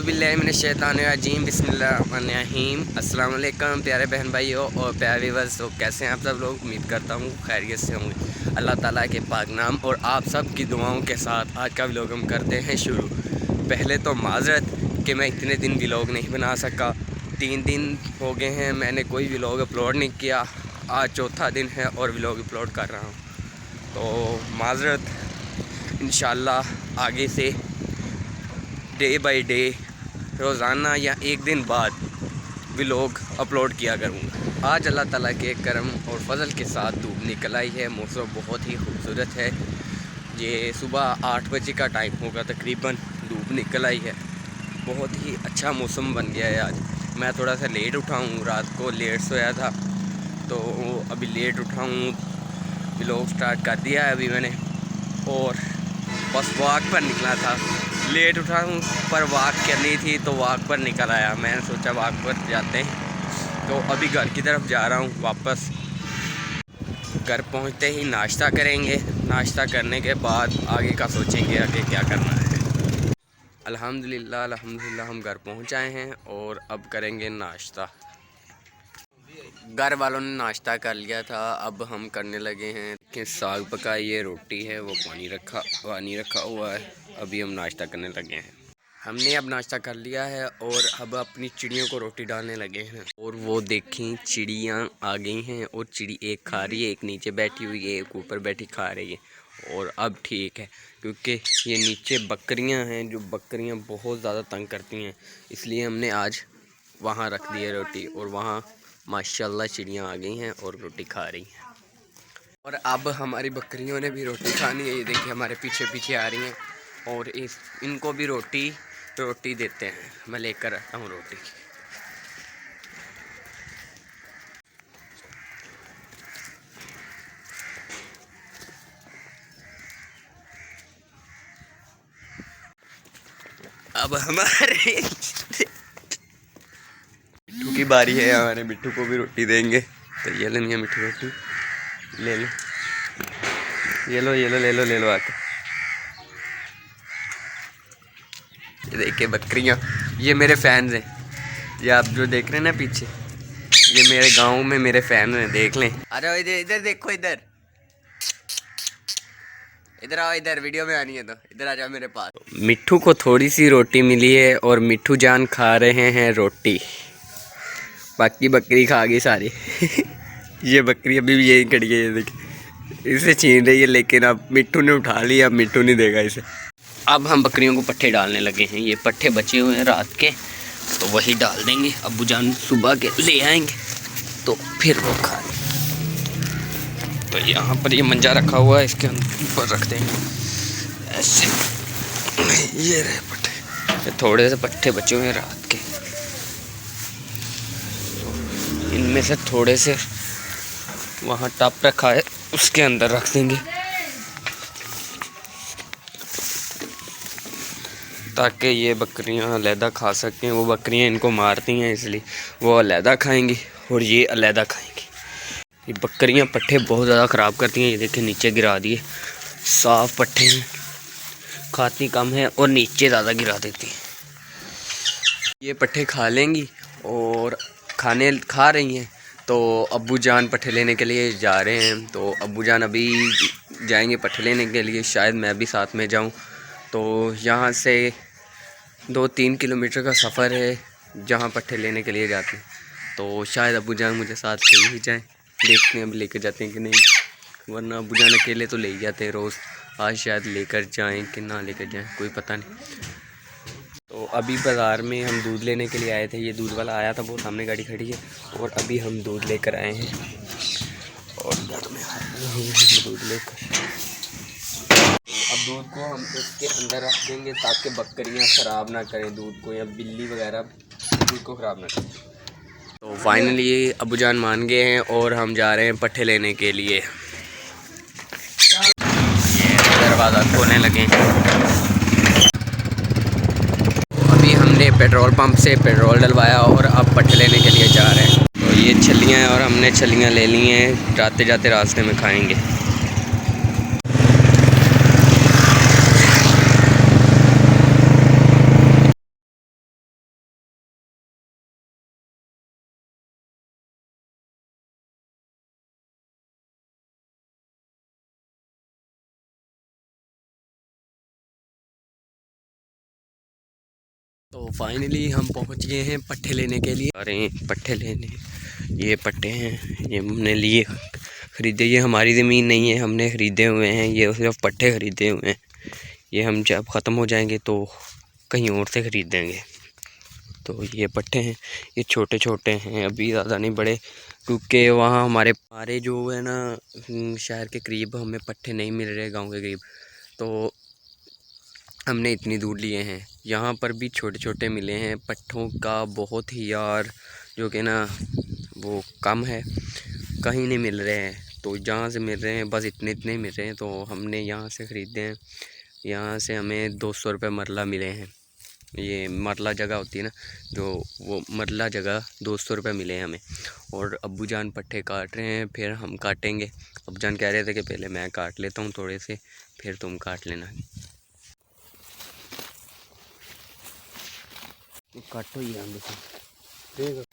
औज़ुबिल्लाहिमिनश्शैतानिर्रजीम बिस्मिल्लाहिर्रहमानिर्रहीम। अस्सलाम वालेकुम प्यारे बहन भाइयों और प्यारे व्यूअर्स। तो कैसे हैं आप सब लोग? उम्मीद करता हूँ खैरियत से होंगे। अल्लाह ताला के पाक नाम और आप सब की दुआओं के साथ आज का व्लॉग हम करते हैं शुरू। पहले तो माज़रत कि मैं इतने दिन व्लॉग नहीं बना सका। 3 दिन हो गए हैं मैंने कोई व्लॉग अपलोड नहीं किया। आज चौथा दिन है और व्लॉग अपलोड कर रहा हूँ, तो माज़रत। इंशाल्लाह आगे से डे बाय डे रोज़ाना या एक दिन बाद व्लॉग अपलोड किया करूँगा। आज अल्लाह ताला के करम और फजल के साथ धूप निकल आई है। मौसम बहुत ही खूबसूरत है। ये सुबह 8 बजे का टाइम होगा तकरीबन, धूप निकल आई है। बहुत ही अच्छा मौसम बन गया है आज। मैं थोड़ा सा लेट उठा हूँ, रात को लेट सोया था तो अभी लेट उठा हूँ। व्लॉग स्टार्ट कर दिया है अभी मैंने, और बस वॉक पर निकला था। लेट उठा हूँ पर वॉक करनी थी तो वॉक पर निकल आया। मैंने सोचा वॉक पर जाते हैं, तो अभी घर की तरफ जा रहा हूँ वापस। घर पहुँचते ही नाश्ता करेंगे। नाश्ता करने के बाद आगे का सोचेंगे आगे क्या करना है। अल्हम्दुलिल्लाह हम घर पहुँच आए हैं और अब करेंगे नाश्ता। घर वालों ने नाश्ता कर लिया था, अब हम करने लगे हैं कि साग पकाई, ये रोटी है, वो पानी रखा हुआ है। अभी हम नाश्ता करने लगे हैं। हमने अब नाश्ता कर लिया है और अब अपनी चिड़ियों को रोटी डालने लगे हैं। और वो देखें चिड़ियाँ आ गई हैं और चिड़ी एक खा रही है, एक नीचे बैठी हुई है, एक ऊपर बैठी खा रही है। और अब ठीक है क्योंकि ये नीचे बकरियाँ हैं, जो बकरियाँ बहुत ज़्यादा तंग करती हैं, इसलिए हमने आज वहाँ रख दी है रोटी। और वहाँ माशाल्लाह चिड़ियाँ आ गई हैं और रोटी खा रही हैं। और अब हमारी बकरियों ने भी रोटी खानी है। ये देखिए हमारे पीछे पीछे आ रही हैं और इनको भी रोटी देते हैं। मैं लेकर आता हूँ रोटी। अब हमारे मिट्ठू की बारी है, हमारे मिट्ठू को भी रोटी देंगे। तो ये लेनी है मिट्ठू रोटी, ले लो, ले लो आके। ये देखिए बकरियाँ, ये मेरे फैंस हैं। ये आप जो देख रहे हैं ना पीछे, ये मेरे गांव में मेरे फैन हैं, देख लें। अरे इधर इधर देखो, इधर आओ, इधर वीडियो में आनी है तो इधर आ जाओ मेरे पास। मिट्ठू को थोड़ी सी रोटी मिली है और मिट्ठू जान खा रहे हैं रोटी। बाकी बकरी खा गई सारी ये बकरी अभी भी यही खड़ी है, ये देखिए इसे छीन रही है, लेकिन अब मिट्ठू ने उठा लिया, अब मिट्ठू नहीं देगा इसे। अब हम बकरियों को पट्ठे डालने लगे हैं। ये पट्ठे बचे हुए हैं रात के, तो वही डाल देंगे। अब्बू जान सुबह के ले आएंगे तो फिर वो खा लेंगे। तो यहाँ पर ये मंजा रखा हुआ है, इसके ऊपर रख देंगे ऐसे। ये रहे पट्ठे, थोड़े से पट्ठे बचे हुए हैं रात के, इनमें से थोड़े से वहाँ टप रखा है उसके अंदर रख देंगे, ताकि ये बकरियां अलहदा खा सकें। वो बकरियां इनको मारती हैं, इसलिए वो अलहदा खाएंगी और ये अलहदा खाएंगी। ये बकरियां पट्ठे बहुत ज़्यादा ख़राब करती हैं। ये देखें नीचे गिरा दिए, साफ़ पट्ठे हैं, खाती कम है और नीचे ज़्यादा गिरा देती हैं। ये पट्ठे खा लेंगी और खा रही हैं। तो अब्बू जान पट्ठे लेने के लिए जा रहे हैं। तो अब्बू जान अभी जाएंगे पट्ठे लेने के लिए, शायद मैं भी साथ में जाऊं। तो यहाँ से 2-3 किलोमीटर का सफ़र है जहाँ पट्ठे लेने के लिए जाते हैं। तो शायद अब्बू जान मुझे साथ ले ही जाएँ, देखते हैं अब लेकर जाते हैं कि नहीं, वरना अब्बू जान अकेले तो ले ही जाते हैं रोज़। आज शायद लेकर जाएँ कि ना लेकर जाएँ, कोई पता नहीं। तो अभी बाज़ार में हम दूध लेने के लिए आए थे। ये दूध वाला आया था, वो सामने गाड़ी खड़ी है, और अभी हम दूध लेकर आए हैं और घर में दूध लेकर। अब दूध को हम इसके अंदर रख देंगे ताकि बकरियां ख़राब ना करें दूध को, या बिल्ली वगैरह दूध को ख़राब ना करें। तो फाइनली अब्बू जान मान गए हैं और हम जा रहे हैं पट्ठे लेने के लिए। ये दरवाज़ा खोलने लगे। अभी हमने पेट्रोल पंप से पेट्रोल डलवाया और अब पट्ठे लेने के लिए जा रहे हैं। तो ये छलियाँ हैं और हमने छलियाँ ले ली हैं, जाते जाते रास्ते में खाएंगे। तो फाइनली हम पहुंच गए हैं पट्टे लेने के लिए। अरे पट्टे लेने, ये पट्टे हैं, ये हमने लिए, ख़रीदे। ये हमारी ज़मीन नहीं है, हमने ख़रीदे हुए हैं, ये सिर्फ पट्टे ख़रीदे हुए हैं। ये हम जब ख़त्म हो जाएंगे तो कहीं और से ख़रीद देंगे। तो ये पट्टे हैं, ये छोटे छोटे हैं, अभी ज़्यादा नहीं बड़े, क्योंकि वहाँ हमारे जो है ना शहर के करीब हमें पट्टे नहीं मिल रहे, गांव के करीब, तो हमने इतनी दूर लिए हैं। यहाँ पर भी छोटे छोटे मिले हैं पट्टों का बहुत ही यार, जो कि ना वो कम है, कहीं नहीं मिल रहे हैं। तो जहाँ से मिल रहे हैं बस इतने इतने ही मिल रहे हैं, तो हमने यहाँ से ख़रीदे हैं। यहाँ से हमें 200 रुपये मरला मिले हैं। ये मरला जगह होती है ना, जो वो मरला जगह 200 रुपये मिले हैं हमें। और अब्बू जान पट्टे काट रहे हैं, फिर हम काटेंगे। अब्बू जान कह रहे थे कि पहले मैं काट लेता हूँ थोड़े से, फिर तुम काट लेना। काटो ही हम ठीक है।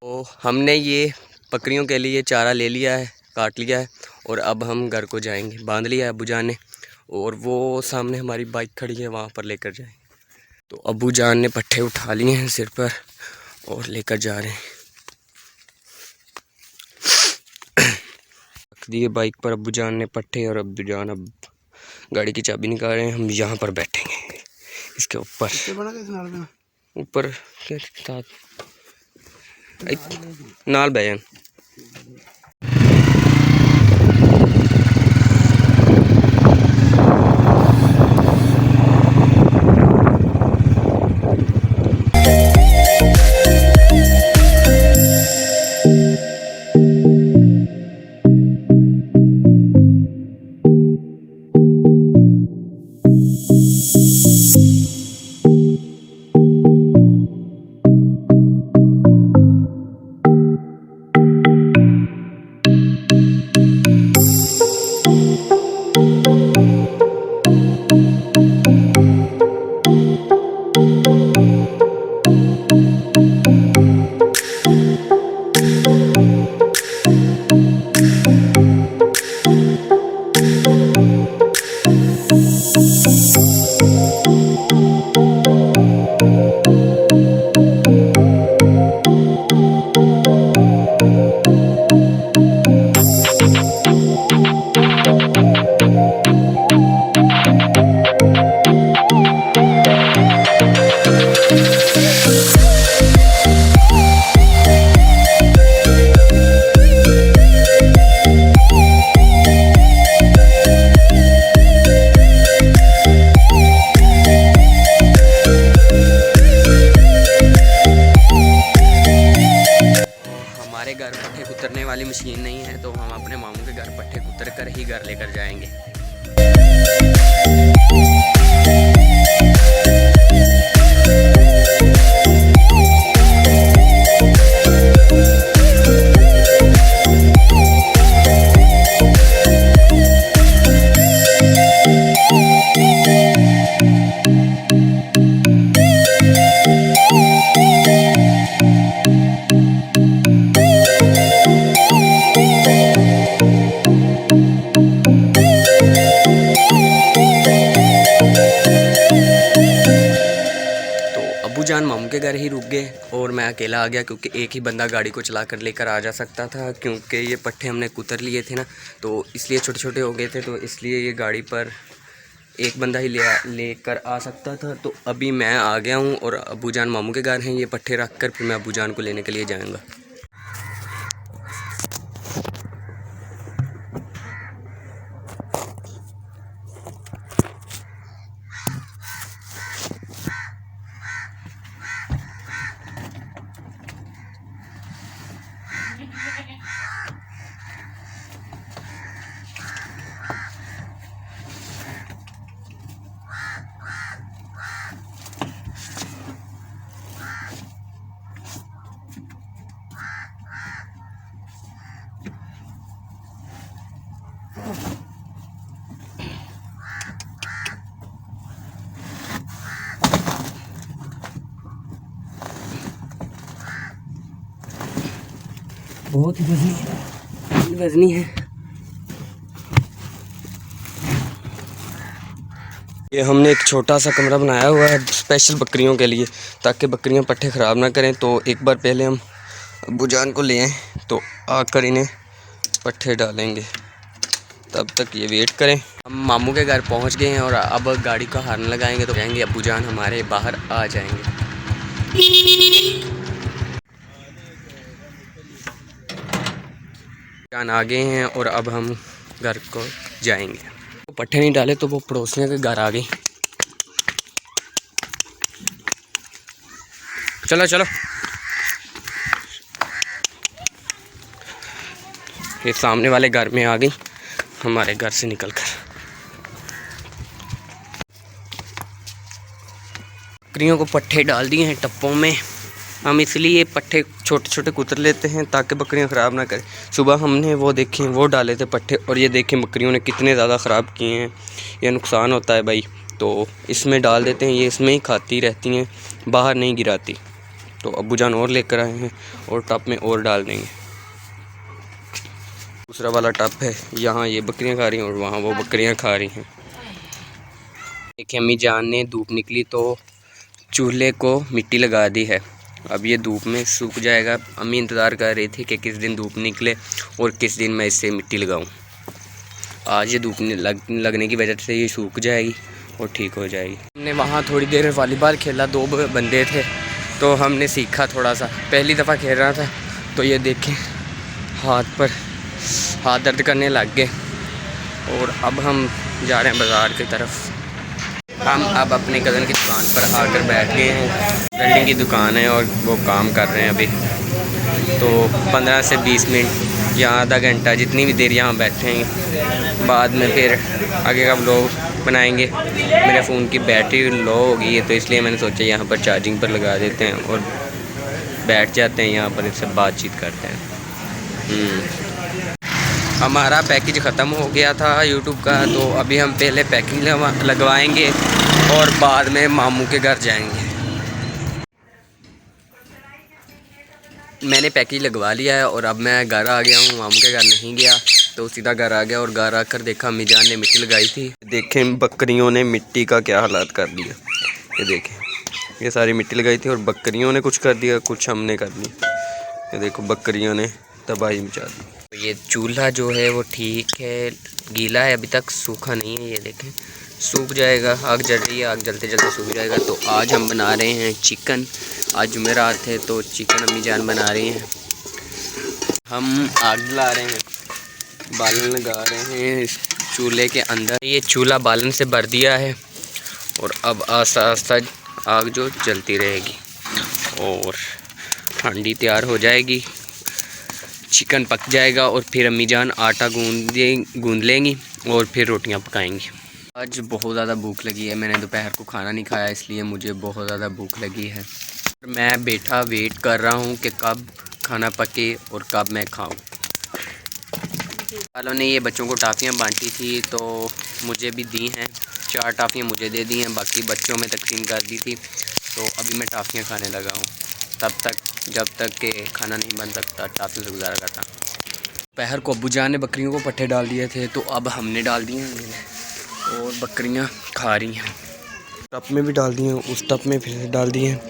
तो हमने ये बकरियों के लिए चारा ले लिया है, काट लिया है, और अब हम घर को जाएंगे। बांध लिया है अबू जान ने, और वो सामने हमारी बाइक खड़ी है, वहाँ पर लेकर जाएंगे। तो अबू जान ने पट्टे उठा लिए हैं सिर पर और लेकर जा रहे हैं। रख दिए बाइक पर अबू जान ने पट्टे, और अबू जान अब गाड़ी की चाबी निकाल रहे हैं। हम यहाँ पर बैठेंगे इसके ऊपर के साथ नाल बैन। मशीन नहीं है तो हम अपने मामू के घर पट्टे कुतर कर ही घर लेकर जाएंगे। अबूजान मामू के घर ही रुक गए और मैं अकेला आ गया क्योंकि एक ही बंदा गाड़ी को चला कर लेकर आ जा सकता था, क्योंकि ये पट्टे हमने कुतर लिए थे ना, तो इसलिए छोटे छोटे हो गए थे, तो इसलिए ये गाड़ी पर एक बंदा ही लेकर आ सकता था। तो अभी मैं आ गया हूँ और अबूजान मामू के घर हैं, ये पट्टे रख कर फिर मैं अबूजान को लेने के लिए जाऊँगा। बहुत ही वजनी है। ये हमने एक छोटा सा कमरा बनाया हुआ है स्पेशल बकरियों के लिए, ताकि बकरियां पट्टे ख़राब ना करें। तो एक बार पहले हम अबूजान को ले आए तो आकर इन्हें पट्टे डालेंगे, तब तक ये वेट करें। हम मामू के घर पहुंच गए हैं और अब गाड़ी का हॉर्न लगाएंगे तो जाएंगे, अबूजान हमारे बाहर आ जाएंगे। जान आ गए हैं और अब हम घर को जाएंगे। वो पट्टे नहीं डाले तो वो पड़ोसियों के घर आ गए। चलो चलो, ये सामने वाले घर में आ गई हमारे घर से निकलकर। बकरियों को पट्टे डाल दिए हैं टप्पों में। हम इसलिए पट्टे छोटे छोटे कुतर लेते हैं ताकि बकरियां ख़राब ना करें। सुबह हमने वो देखें वो डाले थे पट्टे, और ये देखें बकरियों ने कितने ज़्यादा ख़राब किए हैं। ये नुकसान होता है भाई, तो इसमें डाल देते हैं, ये इसमें ही खाती रहती हैं, बाहर नहीं गिराती। तो अबूजान और लेकर आए हैं और टप में और डाल देंगे। दूसरा वाला टप है, यहाँ ये बकरियाँ खा रही हैं और वहाँ वो बकरियाँ खा रही हैं। देखिए अम्मी जान ने धूप निकली तो चूल्हे को मिट्टी लगा दी है, अब ये धूप में सूख जाएगा। अम्मी इंतज़ार कर रही थी कि किस दिन धूप निकले और किस दिन मैं इससे मिट्टी लगाऊं। आज ये धूप लगने की वजह से ये सूख जाएगी और ठीक हो जाएगी। हमने वहाँ थोड़ी देर वॉलीबॉल खेला, 2 बंदे थे तो हमने सीखा थोड़ा सा। पहली दफ़ा खेल रहा था तो ये देखें हाथ दर्द करने लग गए। और अब हम जा रहे हैं बाज़ार की तरफ। हम अब अपने कज़न की दुकान पर आकर बैठ गए हैं। वेल्डिंग की दुकान है और वो काम कर रहे हैं अभी। तो 15 से 20 मिनट या आधा घंटा, जितनी भी देर यहाँ बैठेंगे, बाद में फिर आगे का व्लॉग बनाएंगे। मेरे फ़ोन की बैटरी लो हो गई है तो इसलिए मैंने सोचा यहाँ पर चार्जिंग पर लगा देते हैं और बैठ जाते हैं यहाँ पर, इससे बातचीत करते हैं। हमारा पैकेज ख़त्म हो गया था यूट्यूब का, तो अभी हम पहले पैकिंग लगवाएंगे और बाद में मामू के घर जाएंगे। मैंने पैकेज लगवा लिया है और अब मैं घर आ गया हूँ, मामू के घर नहीं गया तो सीधा घर आ गया। और घर आकर देखा अम्मी जान ने मिट्टी लगाई थी। देखें बकरियों ने मिट्टी का क्या हालात कर दिया। ये देखें, ये सारी मिट्टी लगाई थी और बकरियों ने कुछ कर दिया, कुछ हमने कर दिया। ये देखो बकरियों ने तबाही मचा दी। ये चूल्हा जो है वो ठीक है, गीला है, अभी तक सूखा नहीं है। ये देखें सूख जाएगा, आग जल रही है, आग जलते जलते सूख जाएगा। तो आज हम बना रहे हैं चिकन। आज जुमेरात है तो चिकन अम्मी जान बना रही हैं। हम आग जला रहे हैं, बालन लगा रहे हैं इस चूल्हे के अंदर। ये चूल्हा बालन से भर दिया है और अब आस्ता आस्ता आग जो जलती रहेगी और हांडी तैयार हो जाएगी। चिकन पक जाएगा और फिर अम्मी जान आटा गूंद लेंगी और फिर रोटियां पकाएंगी। आज बहुत ज़्यादा भूख लगी है, मैंने दोपहर को खाना नहीं खाया इसलिए मुझे बहुत ज़्यादा भूख लगी है। मैं बैठा वेट कर रहा हूँ कि कब खाना पके और कब मैं खाऊँ। वालों ने ये बच्चों को टाफ़ियाँ बांटी थी तो मुझे भी दी हैं, 4 टाफ़ियाँ मुझे दे दी हैं, बाकी बच्चों में तकसीम कर दी थी। तो अभी मैं टाफ़ियाँ खाने लगा हूँ, तब तक जब तक के खाना नहीं बन सकता टाफ़ियों से गुजारा करता। दोपहर को अब्बू जान ने बकरियों को पट्ठे डाल दिए थे तो अब हमने डाल दिए हैं और बकरियाँ खा रही हैं। टप में भी डाल दिए हैं, उस टप में फिर डाल दिए हैं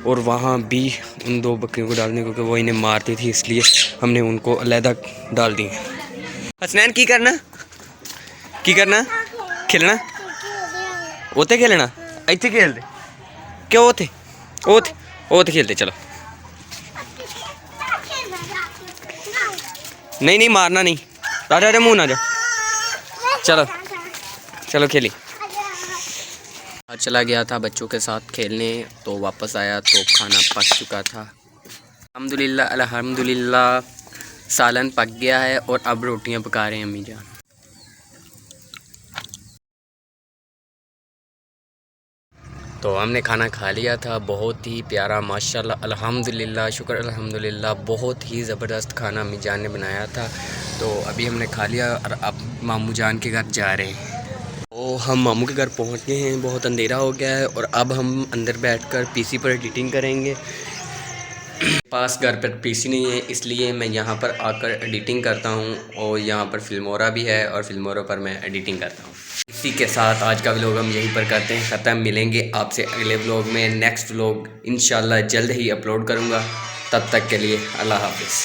और वहाँ भी उन 2 बकरियों को डालने क्योंकि वो इन्हें मारती थी इसलिए हमने उनको अलहदा डाल दिए। हसनैन की करना खेलना ओते खेलना इतने खेलते क्यों ओते खेलते। चलो नहीं मारना नहीं, अरे मुँह ना जा। चलो चलो खेली। आज चला गया था बच्चों के साथ खेलने तो वापस आया तो खाना पक चुका था। अल्हम्दुलिल्लाह सालन पक गया है और अब रोटियां पका रहे हैं अम्मी जान। तो हमने खाना खा लिया था, बहुत ही प्यारा माशाल्लाह अल्हम्दुलिल्लाह, शुक्र अल्हम्दुलिल्लाह, बहुत ही ज़बरदस्त खाना अम्मी जान ने बनाया था। तो अभी हमने खा लिया और अब मामू जान के घर जा रहे हैं। तो हम मामू के घर पहुंच गए हैं, बहुत अंधेरा हो गया है और अब हम अंदर बैठकर पीसी पर एडिटिंग करेंगे। पास घर पर पीसी नहीं है इसलिए मैं यहाँ पर आकर एडिटिंग करता हूँ और यहाँ पर फिल्मोरा भी है और फिल्मोरा पर मैं एडिटिंग करता हूँ। इसी के साथ आज का व्लॉग हम यहीं पर करते हैं ख़त्म। मिलेंगे आपसे अगले व्लॉग में। नेक्स्ट व्लॉग इंशाल्लाह जल्द ही अपलोड करूँगा। तब तक के लिए अल्लाह हाफ़िज़।